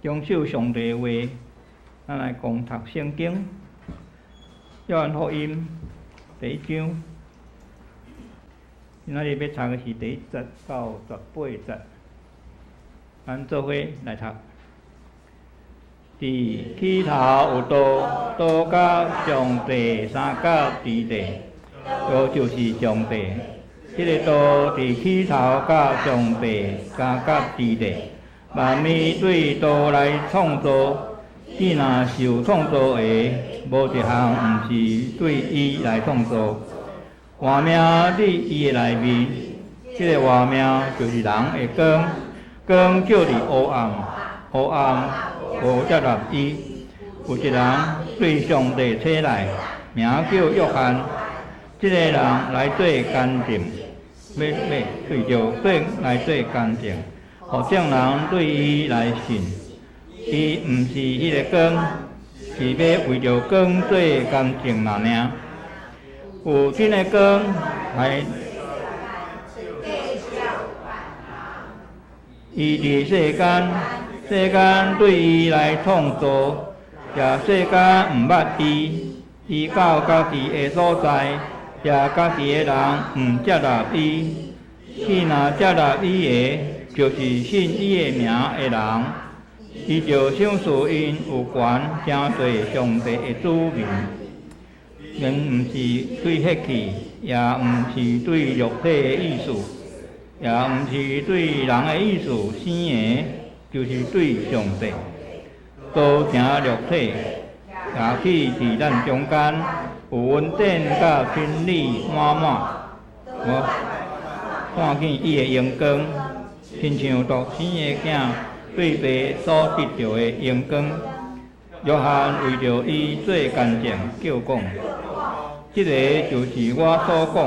遵守上帝话，咱来共读圣经。约翰福音第1章，今仔日要读的是第1节到18节，咱做伙来读。伫起头有道，道甲上帝三甲伫地，道就是上帝。这个道伫起头甲上帝三甲伫地，万物对道来创造。伊若是有创造的，无一项毋是对伊来创造。活命伫伊的内面，这个活命就是人的光，光照伫黑暗，黑暗无接纳伊。有一人对上帝起来，名叫约翰。这个人来做干净，要对着光来做干净，互众人对伊来信。伊毋是迄个光，是要为着光做干净尔。有真个光来，伊伫世间，世间对伊来创造，也世间毋捌伊，伊到家己的所在，也家己的人毋接纳伊。伊若接纳伊的，就是信伊的名的人。伊就赏赐因有权真侪上帝的子民，仍毋是对血气，也毋是对肉体的意思，也毋是对人的意思生的，就是对上帝。道成肉体，也去伫咱中间，有稳定甲真理满满。我看见伊的阳光，亲像独生的囝。对爸所得到的阳光，约翰为着伊做干净，叫讲：这个就是我所讲，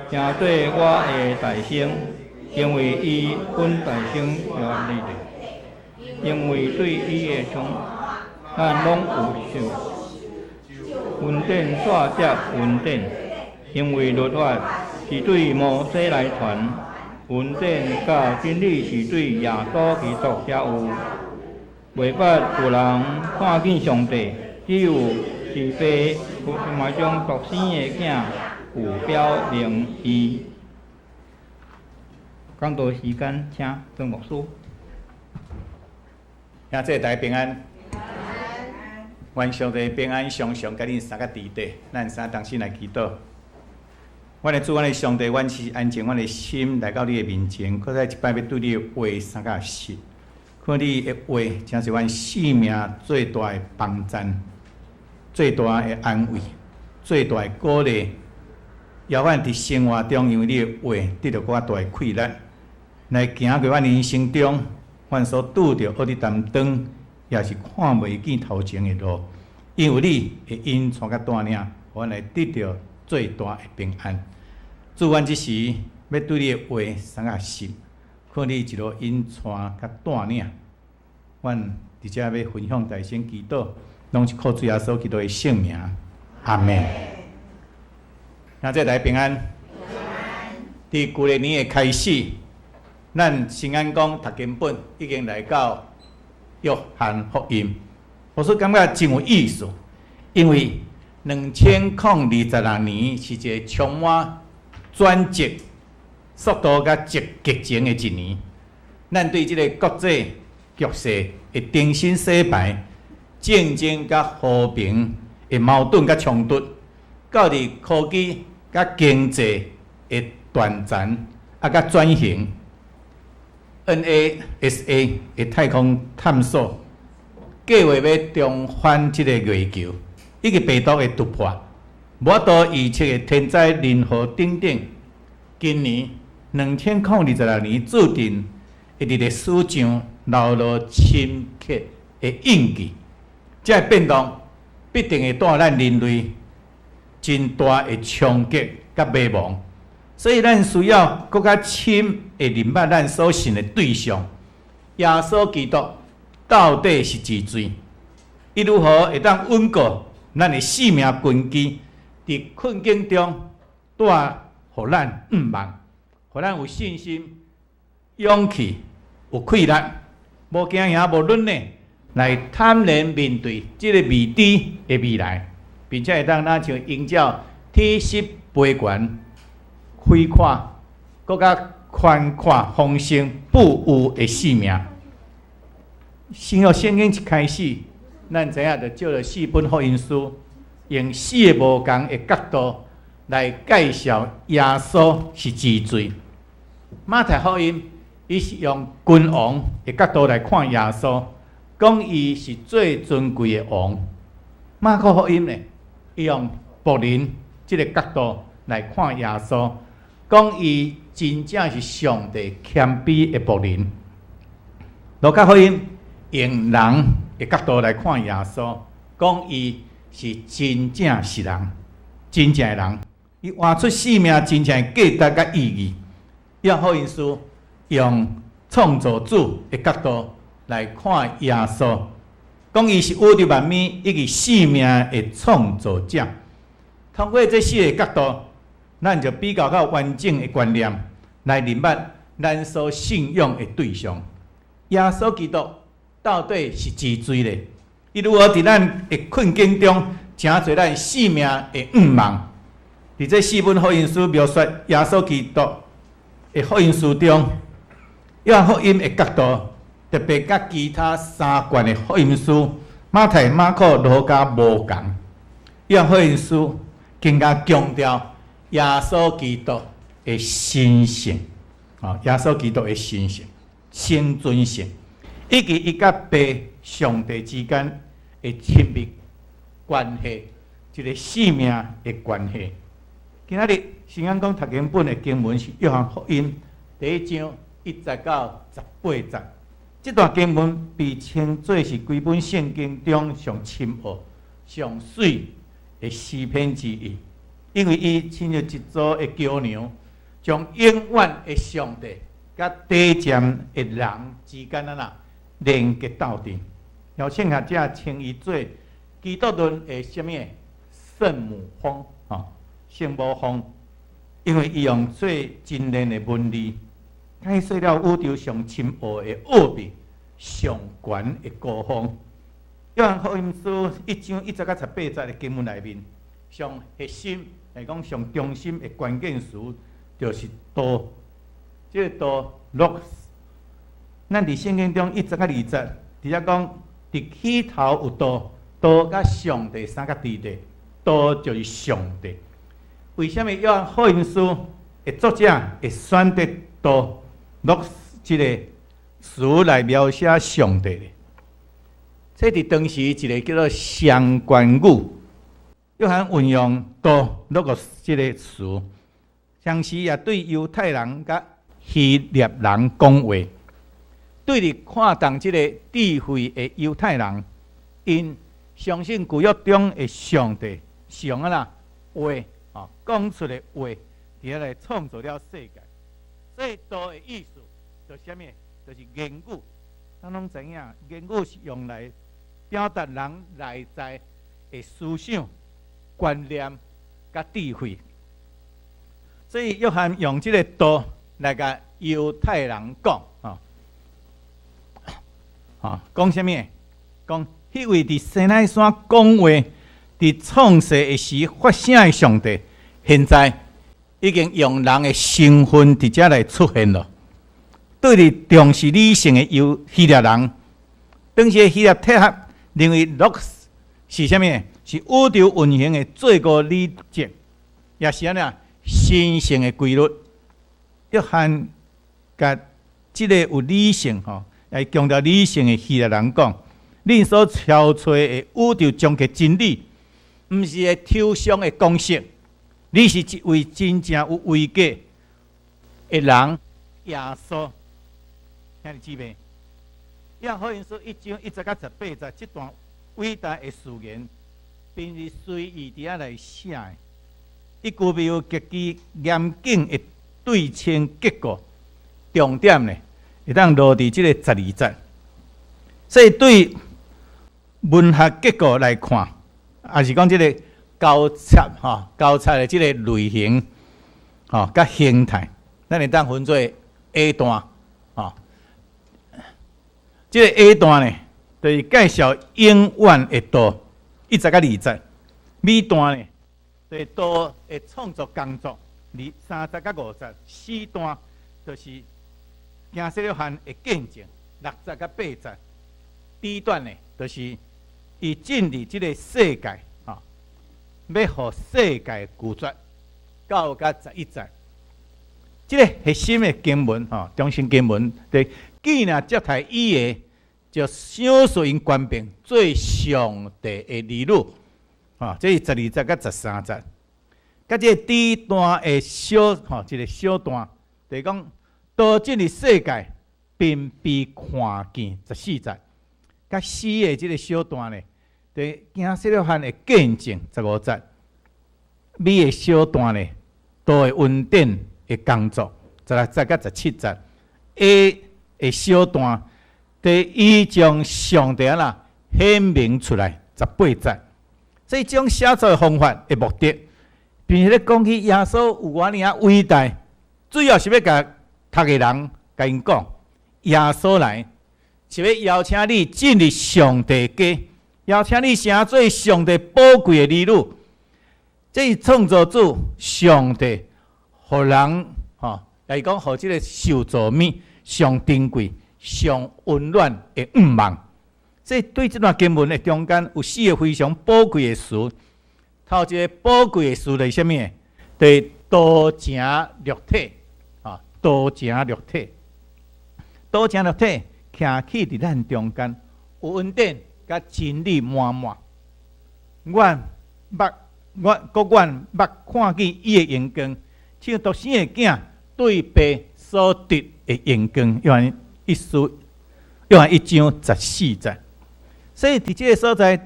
正做我的大声，因为伊本大声有力的，因为对伊的从，咱拢有受。恩典煞接恩典，因为律法是对摩西来传。恩典甲真理是对耶稣基督才有，袂捌有人看见上帝，只有是爸心怀中独生的囝有表明伊。讲道时间，请郑牧师。兄弟大家平安，愿上帝平安常常甲恁三个伫地，咱三同心来祈祷。阮的主，阮的上帝，阮是安静阮的心来到你的面前，搁再一摆要对你的话三甲实。看你的话，真是阮生命最大的帮赞，最大的安慰，最大的鼓励。也阮伫生活中，因为你的话得到较大的快乐，来行过阮人生中，阮所拄着恶的担当，也是看袂见头前的路，因为你会引带甲带领，阮来得到最大的平安。主，阮即时要对你的话三甲实，看你一路引带甲带领。阮伫遮要分享大声祈祷，拢是靠主耶稣基督的圣名，阿门。那这大家平安。伫旧历年的开始，咱新安宫读经本已经来到约翰福音，我所感觉真有意思，因为2022年是一个充满转折、速度甲激情的一年。咱对这个国际局势的重新洗牌、战争甲和平的矛盾甲冲突，到伫科技甲经济的断层甲转型 ，NASA 的太空探索计划要重返这个月球，以及病毒的突破。无法度预测的天灾人祸等等，今年2026年注定会伫历史上留落深刻的印记。这变动必定会带咱人类真大的冲击甲灭亡，所以咱需要更较深的明白咱所信的对象耶稣基督到底是几罪？伊如何会当稳固咱的生命根基？伫困境中，带互咱毋茫，互咱有信心、勇气，有气力，无惊吓无软呢，来坦然面对这个未知的未来，并且会当咱像迎照天色飞悬、开阔、更加宽阔、丰盛、富有的生命。新约圣经一开始，咱知影就借了4本福音书，用4个无同的角度来介绍耶稣是之罪。马太福音，伊是用君王的角度来看耶稣，讲伊是最尊贵的王。马可福音呢，伊用仆人这个角度来看耶稣，讲伊真正是上帝谦卑的仆人。路加福音用人的角度来看耶稣，讲伊是真正是人，真正的人，伊活出生命真正的价值甲意义。约翰福音书用创造主的角度来看耶稣，讲伊是宇宙万物以及生命的创造者。通过这4个角度，咱就比较较完整的观念来明白咱所信仰的对象。耶稣基督到底是之罪的？伊如何伫咱的困境中，请做咱生命的盼望？伫这4本福音书描述耶稣基督的福音书中，约翰福音的角度特别甲其他3卷的福音书马太、马可、路加无同。约翰福音书更加强调耶稣基督的神性，耶稣基督的神性、圣尊性，以及伊甲爸上帝之间的亲密关系，一个生命的关系。今仔日圣经讲读经本的经文是约翰福音第1章1节到18节。这段经文被称作是规本圣经中上深奥、上水的诗篇之一，因为伊亲像一组的桥梁，将永远的上帝甲短暂的人之间连接到底。有圣学者称伊做基督论的什么圣母峰圣母峰，因为伊用最精炼的文字，解说了宇宙上深奥的奥秘、上悬的高峰。约翰福音书1章1节到18节的经文内面，上核心来讲，上中心的关键词就是道。这个道 logos， 咱伫圣经中1节到2节，直接讲伫起头有道，道甲上帝三个伫地，道就是上帝。为什么约翰福音书的作者会选择道 logos 这个词来描写上帝呢？这伫当时一个叫做相关语，约翰运用道 logos 这个词，同时也对犹太人甲希腊人讲话。对立看重这个智慧的犹太人，因相信旧约中的上帝是用话讲出的话，伫来创造了世界。所以道的意思就是什么？就是言语。咱拢知影，言语是用来表达人内在的思想、观念甲智慧。所以约翰用这个道来甲犹太人讲讲什么？讲迄位伫西奈山讲话，伫创世的时发声的上帝，现在已经用人的身份伫遮来出现了。对于重视理性的希腊人，当时的希腊哲学认为 logos 是什么？是宇宙运行的最高理则，也是神性的规律。约翰甲这个有理性来强调理性的希腊人讲，恁所超出的宇宙终极真理，毋是个抽象的公式，你是一位真正有位格的人，耶稣。兄弟姊妹，约翰福音书1章1节到18节，这段伟大的誓言，并是随意伫遐来写的，伊具备有极其严谨的对称结构，重点呢会当落伫这个12节。所以对文学结构来看，也是讲这个交叉交叉的这个类型甲形态，咱会当分做 A 段这个 A 段呢，就是介绍永远的道，10到20。B 段呢，就是道的创作工作，30到50。C 段就是行色约翰的见证，60到80。D 段呢，就是伊进入这个世界，要互世界拒绝，9到11节。这个核心的经文，中心经文，对，既然接待伊的，就少数因官兵做上帝的儿女，这是12节到13节。甲这D 段的一个小段，就是讲都进入世界，并被看见14节。甲 C 的这个小段呢，就是行色约翰的见证15节。B 的小段呢，都会稳定的工作16节到17节。A 的小段，就是伊将上帝显明出来18节。所以这种写作的方法的目的，并且咧讲起耶稣有偌尔啊伟大，主要是要甲读的人甲因讲，耶稣来是要邀请你进入上帝家，邀请你成做上帝宝贵的儿女。这是创造主上帝，互人来讲，互这个受造物上珍贵、上温暖的愿望。所以对这段经文的中间有4个非常宝贵的词。头一个宝贵的词是啥物？就是道成肉体，道成肉体，道成肉体，徛起伫咱中间，有恩典甲真理满满。阮看见伊的荣光，像独生的囝对爸所得的荣光。约翰1章14节。所以伫这个所在，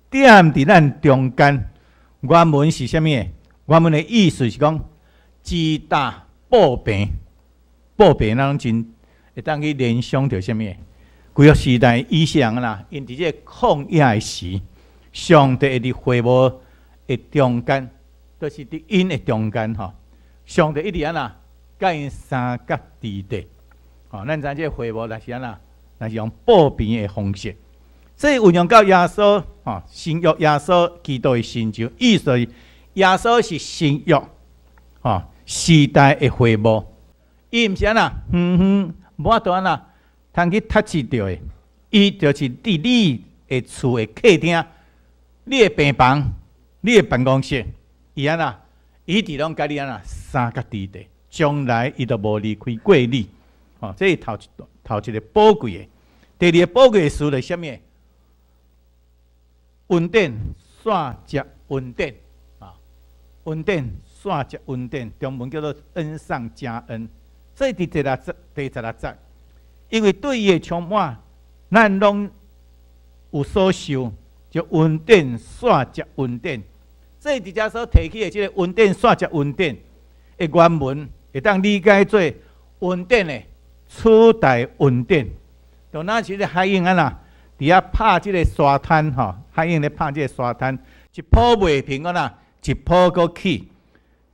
点伫咱中间，原文是啥物？原文的意思是讲，自大报平，报平咱真会当去联想到啥物？旧约时代以前啦，因伫这个旷野的时，上帝伫会幕的中间，就是伫因的中间上帝一直甲因三角地带。咱知这会幕若是若是用报平的方式。所以运用到耶稣，新约耶稣基督的成就，意思是耶稣是新约，时代的会幕。伊毋是无法度通去touch到的。伊就是伫你的厝的客厅、你的病房、你的办公室，伊伫拢甲你三角地带，将来伊都无离开过你。这是头一个宝贵的。第二个宝贵的词是啥物？恩典线接恩典，恩典线接恩典，中文叫做恩上加恩。所以第16节，因为对伊的充满，咱拢有所受，就恩典线接恩典。所以伫遮所提起的这个恩典线接恩典的原文，会当理解做恩典的取代恩典。就那是咧海英伫遐拍即个沙滩海英咧拍即个沙滩，一鋪袂平一鋪搁起。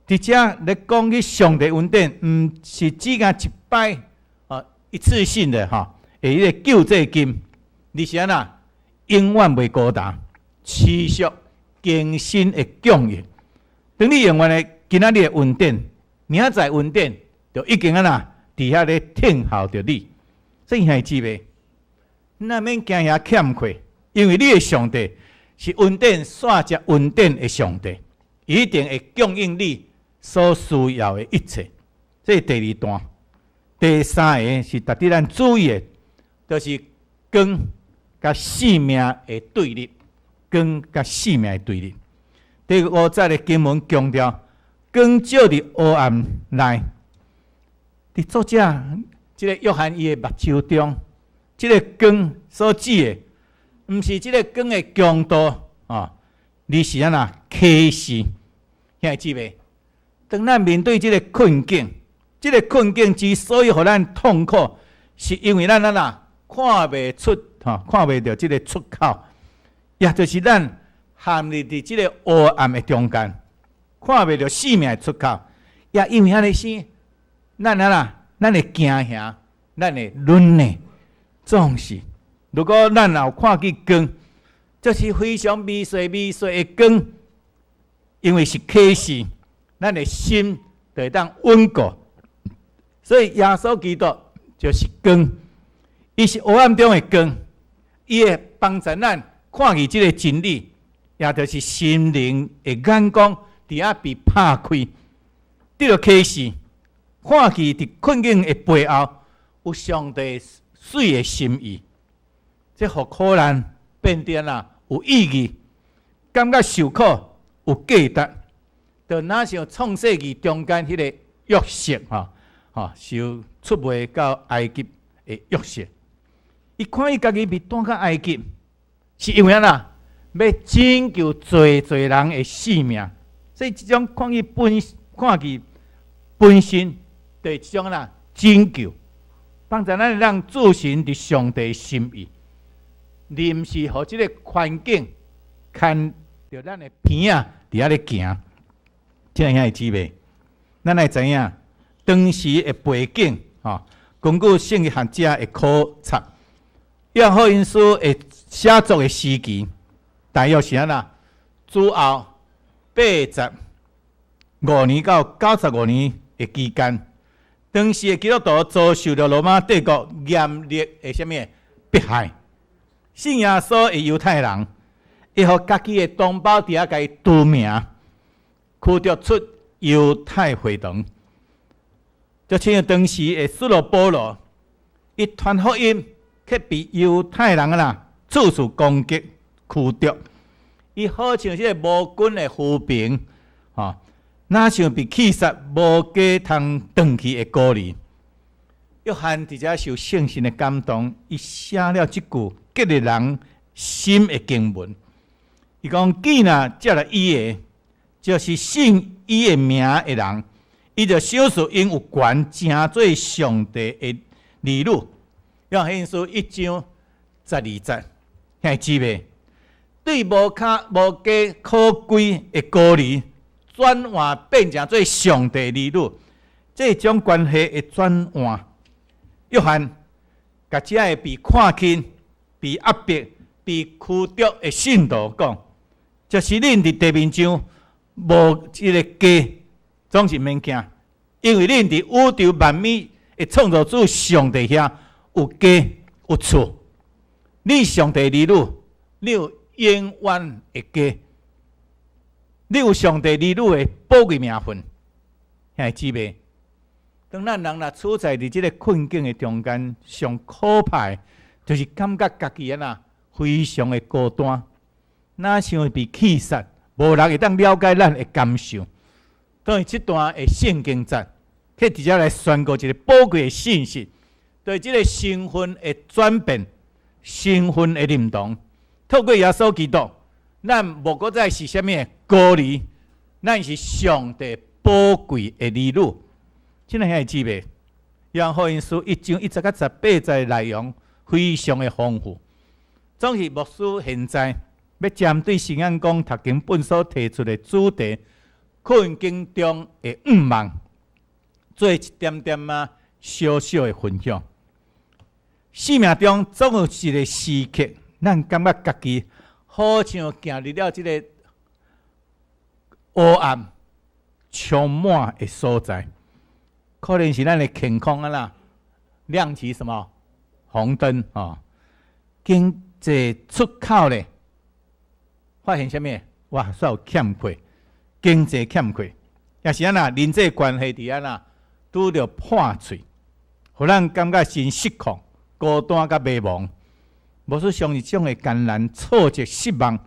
伫遮咧讲起上帝恩典，毋是只干一摆一次性的会迄个救济金，而是永远袂孤单，持续更新的供应。当你用完的今仔日的恩典，明仔载恩典就已经伫遐咧听候着你。所以兄姊妹，咱免惊遐欠缺，因为你的上帝是恩典线接恩典的上帝，一定会供应你所需要的一切。这是第2段。第3个是值得咱注意的，就是光甲生命的对立，光甲生命的对立。第5节的经文强调，光照伫黑暗内。伫作者这个约翰伊的目睭中，这个光所指的，毋是这个光的强度而是启示。兄弟姊妹，当咱面对这个困境，这个困境之所以互咱痛苦，是因为咱看袂出，看袂到这个出口，也就是咱陷入伫这个黑暗的中间，看袂到生命的出口，也因为安尼生，咱的惊吓，咱的软弱，总是如果咱有看见光，就是非常微细的光，因为是启示，咱的心就会当稳固。所以耶稣基督就是光，伊是黑暗中的光，伊会帮助咱看见这个真理，也就是心灵的眼光，伫遐被拍开，得到启示，看见伫困境的背后有上帝水的心意，这互苦难变得有意义，感觉受苦有价值，就哪像创世纪中间迄个约瑟受出卖到埃及的约瑟，伊看伊家己被带到埃及，是因为要拯救侪人的性命，所以这种看见本身就是这种拯救，帮助咱让自信伫上帝的心意，临时互这个环境看着咱的鼻啊伫遐咧行，这样会姊妹，咱会知影当时的背景根据圣经学者的考察，约翰福音书的写作的时期，大约是主后85年到95年的期间，当时的基督徒遭受到罗马帝国严厉的迫害，信耶稣的犹太人会互家己的同胞伫遐甲伊除名，驱逐出犹太会堂。就像当时的使徒保罗，伊传福音，却被犹太人处处攻击、驱逐。伊好像这个无君的夫兵，哪像被气杀、无家通回去的孤儿。约翰伫遮受圣神的感动，伊写了这句激励人心的经文。伊讲：既然接了伊的，就是信伊的名的人。伊就小事因有权成做上帝的儿女。约翰福音书1章12节，兄姊妹，对无家可归的孤儿，转换变成做上帝的儿女，这种关系的转换，约翰甲这个被看轻、被压迫、被驱逐的信徒讲，就是恁伫地面上无这个家。总是免惊，因为恁伫宇宙万米的创造主上帝遐有家有厝。你上帝儿女，你有永远的家，你有上帝儿女的宝贵名分。兄弟姊妹，当咱人处在伫这个困境的中间，上可怕就是感觉家己非常的孤单，哪想被气杀，无人会当了解咱的感受。所以这段的圣经节，去直接来宣告一个宝贵的信息，对这个身份的转变、身份的认同。透过耶稣基督，咱无搁再是什么孤儿，咱是上帝宝贵的儿女。这样兄弟姊妹，约翰福音书1章1节到18节的内容非常的丰富。总是牧师现在要针对圣经讲读经本所提出的主题。困境中的望，做一点点小小的分享。生命中总有一个时刻，咱感觉家己好像行入了这个黑暗、充满的所在，可能是咱的健康亮起什么红灯经济出口咧，发现什么？哇，煞有欠缺。经济欠缺，也是人际关系伫遐拄着破碎，互咱感觉真失控、孤单甲迷茫。无说像是这种的艰难、挫折、失望，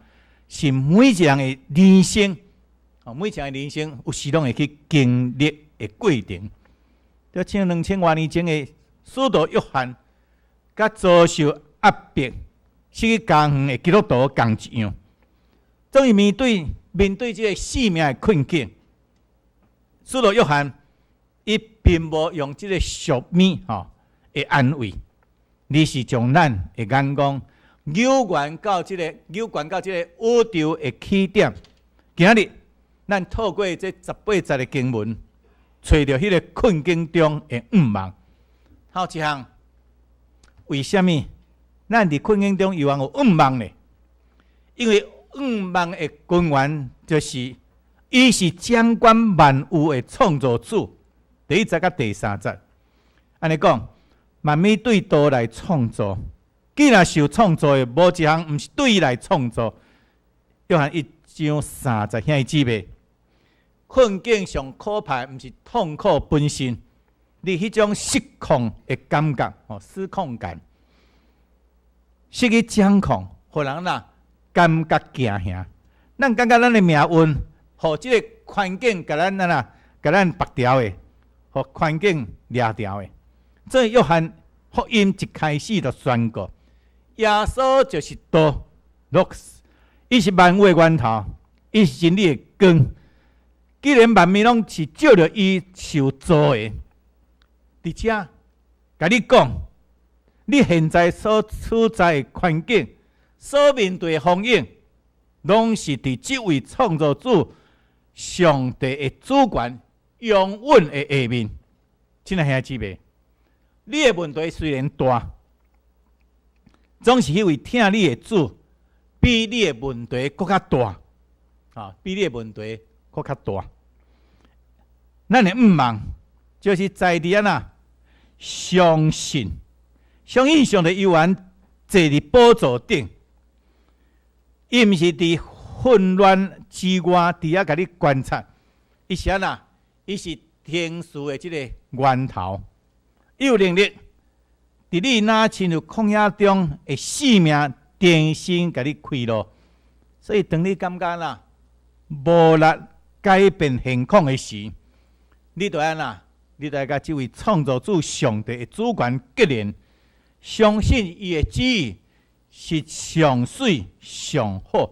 是每一个人的人生，每一个人的人生有时拢会去经历的过程。就像2000多年前的使徒约翰，甲遭受压迫、失去家园的基督徒同一样，总是面对这个生命的困境，使徒约翰伊并无用这个俗物的安慰，而是将咱的眼光扭转到这个宇宙的起点。今日咱透过这18节的经文，找到迄个困境中的望。还有一项，为什么咱伫困境中有人有仰望咧，因为仰望的根源就是伊是掌管万物的创造主。第1节甲第3节，安尼讲，万物对道来创造，既然受创造的，无一项毋是对伊来创造。约翰1章30遐伊指袂，困境上可怕，毋是痛苦本身，你迄种失控的感觉，失控感，失去掌控，互人感觉惊吓。咱感觉咱的命运，互即个环境甲咱甲咱绑条的，互环境掠条的。这约翰福音一开始就宣告，耶稣就是道 ，Logos， 伊是万物的源头，伊是真理的光。既然万物拢是照着伊受造的，伫遮甲你讲，你现在所处在的环境、所面对的风景，拢是伫即位创造主上帝的主权永远的下面。亲爱兄姊妹，你的问题虽然大，总是迄位听你的主比你的问题搁较大，比你的问题搁较大。咱的仰望就是在伫相信上帝有缘坐伫宝座顶，伊毋是伫混乱之外伫甲你观察，伊是伊是天使的即个源头，伊有能力伫你若亲入旷野中的性命重新甲你开路。所以当你感觉无力改变现况的时，你就你就甲这位创造主上帝的主权结连，相信伊的旨意是上水上好。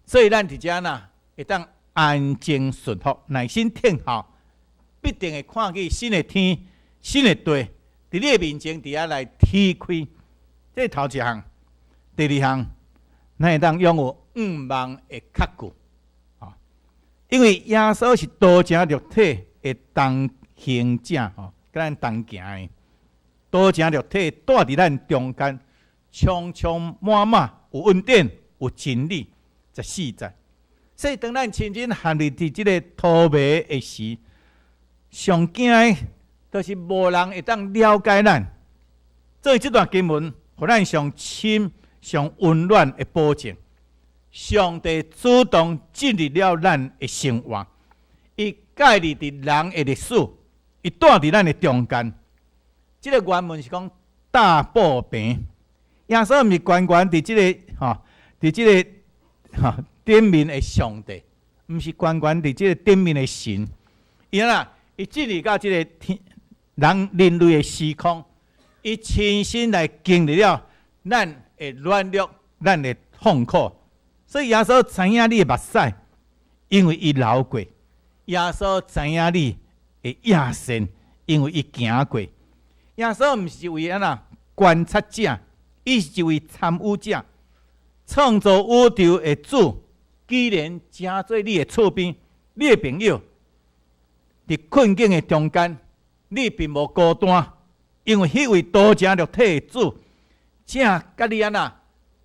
所以咱伫遮会当安静顺服，耐心听候，必定会看见新的天、新的地，伫你的面前伫来踢开。这是头一项。第2项，咱会当拥有仰望的确据，因为耶稣是道成肉体的同行者，甲咱同行的，道成肉体住伫咱中间，充充满满，有恩典，有真理。14节，所以当咱亲身陷入伫即个土迷的时，上惊的就是无人会当了解咱。所以这段经文，互咱上深、上温暖的保证。上帝主动进入了咱的生活，伊介入伫人的历史，伊住伫咱的中间。这个原文是讲大宝瓶，耶稣毋是关伫这个伫这个顶面的上帝，毋是关伫这个顶面的神。伊进入到这个人类的时空，伊亲身来经历了咱的软弱、咱的痛苦。所以耶稣知影你的目屎，因为伊流过；耶稣知影你的野心，因为伊行过。耶稣毋是一位观察者，伊是一位参与者。创造宇宙的主，既然正做你的厝边，你的朋友，伫困境的中间，你并无孤单，因为迄位道成肉体的主，正甲你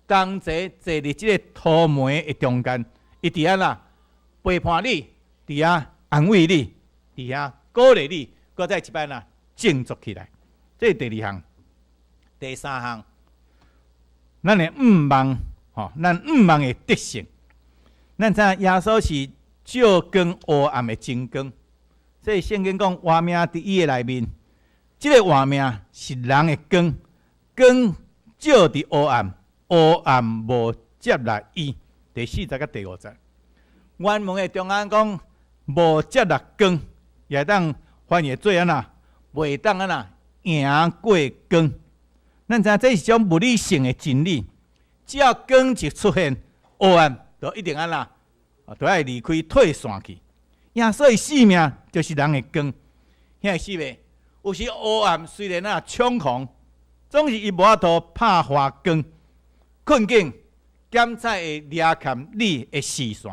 同齐坐伫即个土媒的中间，伊伫陪伴你，伫安慰你，伫鼓励你，搁再一摆振作起来。这是第2项。第3项，咱的仰望。咱仰望的德性，咱知影耶稣是照光黑暗的真光。所以圣经讲活命伫伊的内面，这个活命是人的光，光照伫黑暗，黑暗无接纳伊。第4节甲第5节，原文的中间讲无接纳光，也当翻译做袂当赢过光。咱知影这是种物理性的真理。只要光一出现，黑暗就一定就要离开退散去。耶稣的生命就是人的光。兄姊妹，有时黑暗虽然猖狂，总是伊无法度拍花光。困境检测会掠欠你的视线，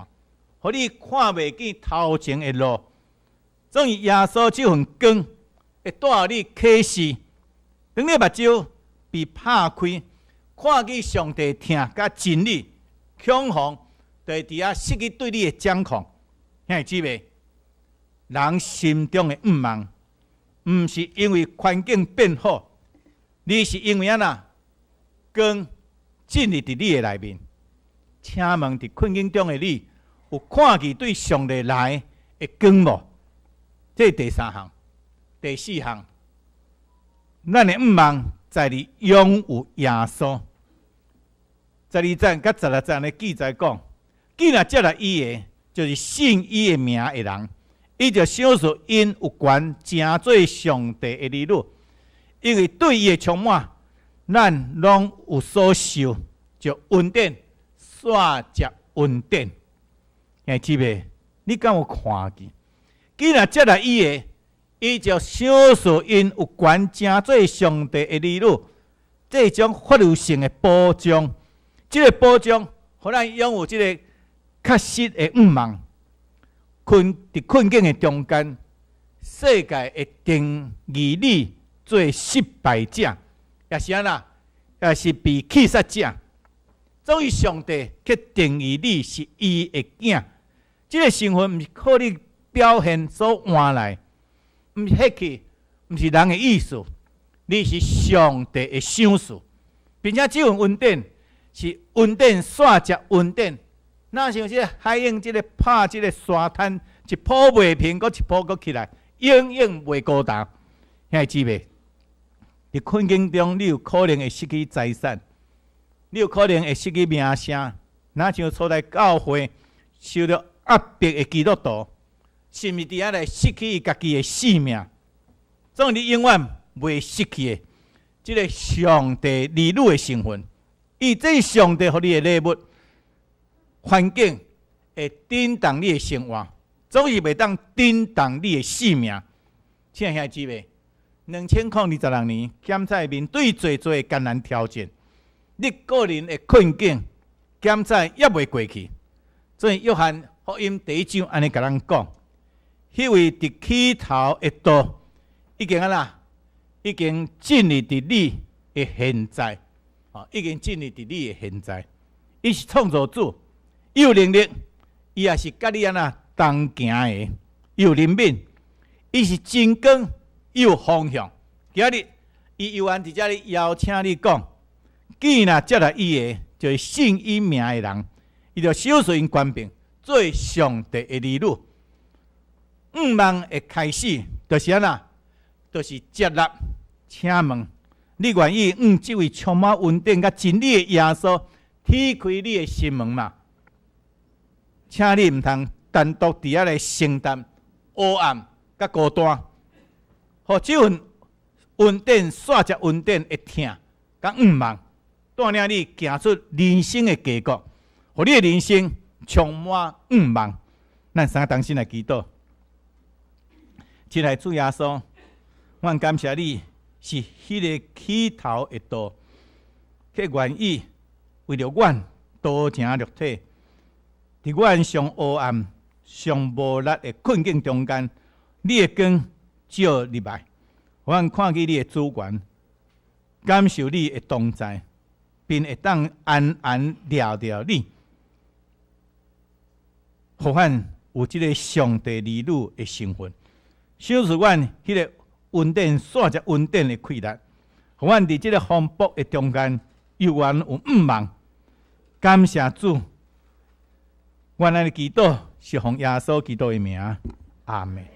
互你看袂见头前的路。总是耶稣这份光会带予你启示，当你目睭被拍开。看见上帝听甲真理，恐慌就会伫遐失去对你的掌控。兄弟姊妹，人心中的愿望，毋是因为环境变好，你是因为光进入伫你的内面。请问伫困境中的你，有看见对上帝来的光无？这是第三项。第四项，咱的愿望在于拥有耶稣。12章甲16章的记载讲，既然接来伊的，就是信伊的名的人，伊就享受因有权成做上帝的儿女，因为对伊的充满，咱拢有所受，就恩典，煞接恩典。兄弟姊妹，你敢有看见？既然接来伊的，伊就享受因有权成做上帝的儿女，这种法律性的保障，这个保障，互咱拥有这个确实的愿望。伫困境的中间，世界会定义你做失败者，也是也是被弃杀者。总以上帝去定义你是伊的囝，这个身份毋是靠你表现所换来，毋是迄去，毋是人的意思，你是上帝的赏赐，并且这份恩典是恩典煞接恩典。那像这个海鹰，这个拍这个沙滩，一抱袂平，搁一抱搁起来，永远袂孤单。兄弟姊妹，伫困境中，你有可能会失去财产，你有可能会失去名声，哪像初代教会受到压迫的基督徒，甚至伫遐来失去家己的性命。总你永远袂失去的，这个上帝儿女的身份，伊这上帝予你的礼物。环境会震动你的生活，总是袂当震动你的性命。亲爱兄弟姊妹，2026年检测面对最多的艰难挑战，你个人的困境检测也袂过去。所以约翰福音第1章安尼甲咱讲，迄位伫起头的道已经已经进入伫你的现在，已经进入伫你的现在。伊是创造主。伊有能力，伊也是甲你同行的，伊有灵敏，伊是真光，伊有方向。今日伊犹原伫遮里邀请你讲，既然接来伊的，就是信伊名的人，伊就享受因权柄，做上帝的儿女。愿望的开始，就是就是接纳。请问，你愿意这位充满恩典甲真理的耶稣，踢开你的心门吗？请你毋通单独伫遐来承担黑暗甲孤单，互这份恩典煞接恩典的疼甲愿望，带领你行出人生的结果，互你的人生充满愿望。咱三同心来祈祷，亲爱的主耶稣，我感谢你是迄个起头的道，却愿意为了阮道成肉体。伫阮上黑暗、上无力的困境中间，你的光照入来，阮看见你的主权，感受你的同在，并会当安安聊聊你，互阮有这个上帝儿女的身份，享受阮迄个恩典煞接恩典的快乐，互阮伫这个风暴的中间，犹原有愿望。感谢主。我安尼祈祷，是奉耶稣基督的名，阿门。